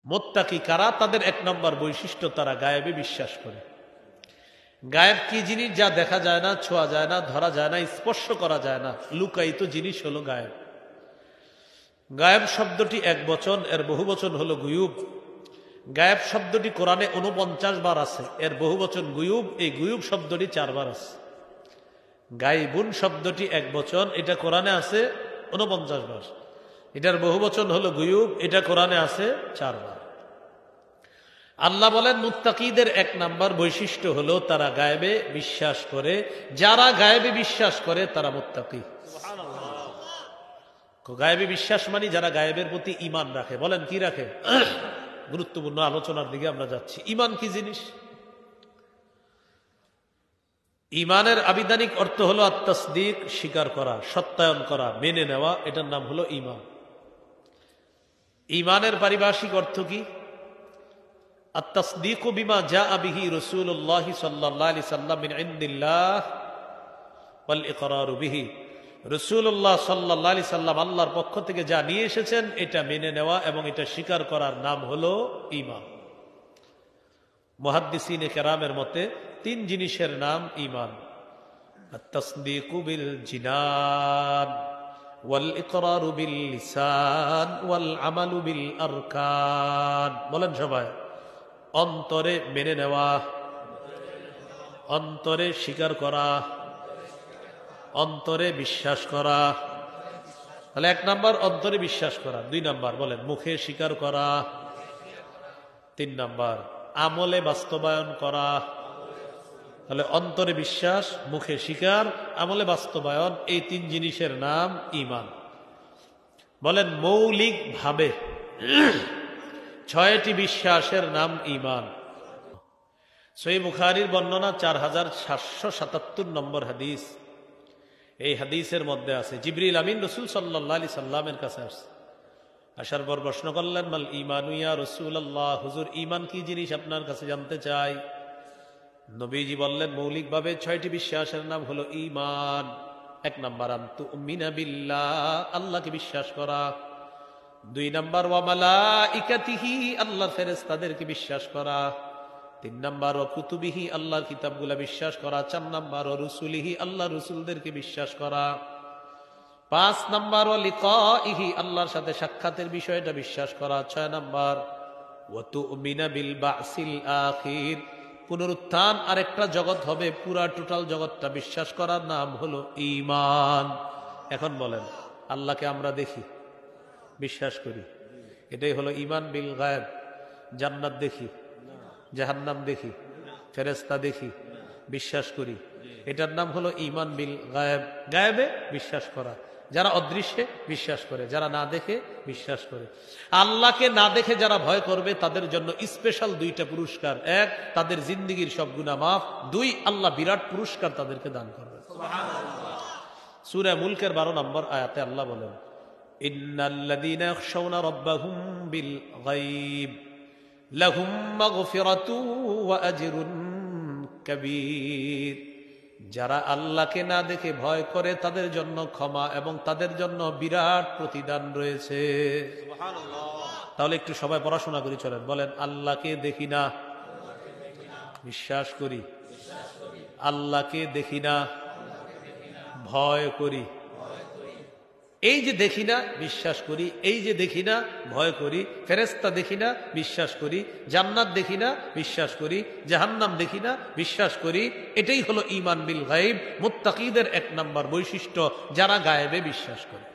মুত্তাকি কারা? তাদের এক নম্বর বৈশিষ্ট্য, তারা গায়েবে বিশ্বাস করে। গায়েব কি জিনিস? যা দেখা যায় না, ছোঁয়া যায় না, ধরা যায় না, স্পর্শ করা যায় না, লুকায়িত জিনিস হলো গায়েব। গায়েব শব্দটি এক বচন, এর বহু বচন হলো গুয়ুব। গায়েব শব্দটি কোরআনে 49 বার আছে, এর বহু বচন গুয়ুব। এই গুয়ুব শব্দটি 4 বার আছে। গাইবুন শব্দটি এক বচন, এটা কোরআনে আছে 49 বার। এটার বহু বচন হলো গুয়ুব, এটা কোরআনে আছে 4 বার। আল্লাহ বলেন মুত্তাকিদের এক নাম্বার বৈশিষ্ট্য হলো তারা গায়েবে বিশ্বাস করে। যারা গায়েবে বিশ্বাস করে তারা মুত্তাকি। গায়েবে বিশ্বাস মানে যারা গায়েবের প্রতি ঈমান রাখে। বলেন কি রাখে? গুরুত্বপূর্ণ আলোচনার দিকে আমরা যাচ্ছি। ঈমান কি জিনিস? ঈমানের আবিধানিক অর্থ হলো আত-তাসদীক, স্বীকার করা, সত্যায়ন করা, মেনে নেওয়া, এটার নাম হলো ঈমান। ঈমানের পারিভাষিক অর্থ কি? আত-তাসদীকু বিমা জাআ বিহি রাসূলুল্লাহ সাল্লাল্লাহু আলাইহি সাল্লাম মিন ইনদিল্লাহ ওয়াল ইকরারু বিহি। রাসূলুল্লাহ সাল্লাল্লাহু আলাইহি সাল্লাম আল্লাহর পক্ষ থেকে যা নিয়ে এসেছেন এটা মেনে নেওয়া এবং এটা স্বীকার করার নাম হলো ঈমান। মুহাদ্দিসিনে কেরামের মতে 3 জিনিসের নাম ঈমান: আত-তাসদীকু বিল জিনান ওয়াল ইকরারু বিল লিসান ওয়াল আমালু বিল আরকান। বলেন সবাই। অন্তরে মেনে নেওয়া, অন্তরে স্বীকার করা, অন্তরে বিশ্বাস করা। তাহলে 1 নাম্বার অন্তরে বিশ্বাস করা। 2 নাম্বার বলেন মুখে স্বীকার করা। 3 নাম্বার আমলে বাস্তবায়ন করা। তাহলে অন্তরে বিশ্বাস, মুখে স্বীকার, আমলে বাস্তবায়ন, এই 3 জিনিসের নাম ঈমান। বলেন মৌলিক ভাবে 6টি বিশ্বাসের নাম ঈমান। সহিহ বুখারীর বর্ণনা 4777 নম্বর হাদিস। এই হাদিসের মধ্যে আছে জিবরিল আমিন রাসূল সাল্লাল্লাহু আলাইহি সাল্লামের কাছে আসছে। আসার পর প্রশ্ন করলেন, মাল ঈমানু ইয়া রাসূলুল্লাহ, হুজুর ঈমান কি জিনিস আপনার কাছে জানতে চাই। নবীজি বললেন মৌলিকভাবে 6টি বিশ্বাসের নাম হলো ঈমান। 1 নাম্বার আনতুমিনা বিল্লাহ, আল্লাহকে বিশ্বাস করা। 2 নাম্বার ওয়া মালাইকাতিহি, আল্লাহর ফেরেশতাদেরকে বিশ্বাস করা। 3 নাম্বার ওয়া কুতুবিহি, আল্লাহর কিতাবগুলো বিশ্বাস করা। 4 নাম্বার ওয়া রুসুলিহি, আল্লাহর রসুলদেরকে বিশ্বাস করা। 5 নাম্বার ওয়া লিকাইহি, আল্লাহর সাথে সাক্ষাতের বিষয়টা বিশ্বাস করা। 6 নাম্বার ওয়া তুমিনা বিল বাসিল আখির, পুনরুত্থান আরেকটা জগৎ হবে, পুরা টোটাল জগৎটা বিশ্বাস করার নাম হলো ঈমান। এখন বলেন আল্লাহকে আমরা দেখি, বিশ্বাস করি, এটাই হলো ঈমান বিল গায়ব। জান্নাত দেখি, জাহান্নাম দেখি, ফেরেশতা দেখি, বিশ্বাস করি, এটার নাম হলো ঈমান বিল গায়ব। গায়বে বিশ্বাস করা। যারা অদৃশ্যে বিশ্বাস করে, যারা না দেখে বিশ্বাস করে। আল্লাহকে না দেখে যারা ভয় করবে তাদের জন্য স্পেশাল 2টা পুরস্কার। 1, তাদের জিন্দেগীর সব গুনাহ মাফ। 2, আল্লাহ বিরাট পুরস্কার তাদেরকে দান করবে। সুবহানাল্লাহ। সূরা মুলকের 12 নম্বর আয়াতে আল্লাহ বলেন, ইন্নাল্লাযীনা ইয়াখশাউনা রাব্বাহুম বিল গায়ব লাহুম মাগফিরাতু ওয়া আজরুন কাবীর। যারা আল্লাহকে না দেখে ভয় করে তাদের জন্য ক্ষমা এবং তাদের জন্য বিরাট প্রতিদান রয়েছে। সুবহানাল্লাহ। তাহলে একটু সবাই পড়াশোনা করি, চলেন বলেন আল্লাহকে দেখি না, বিশ্বাস করি। আল্লাহকে দেখি না, ভয় করি। এই যে দেখি না বিশ্বাস করি, এই যে দেখি না ভয় করি, ফেরেশতা দেখি না বিশ্বাস করি, জান্নাত দেখি না বিশ্বাস করি, জাহান্নাম দেখি না বিশ্বাস করি, এটাই হলো ঈমান বিল গায়ব। মুত্তাকিদের 1 নাম্বার বৈশিষ্ট্য, যারা গায়েবে বিশ্বাস করে।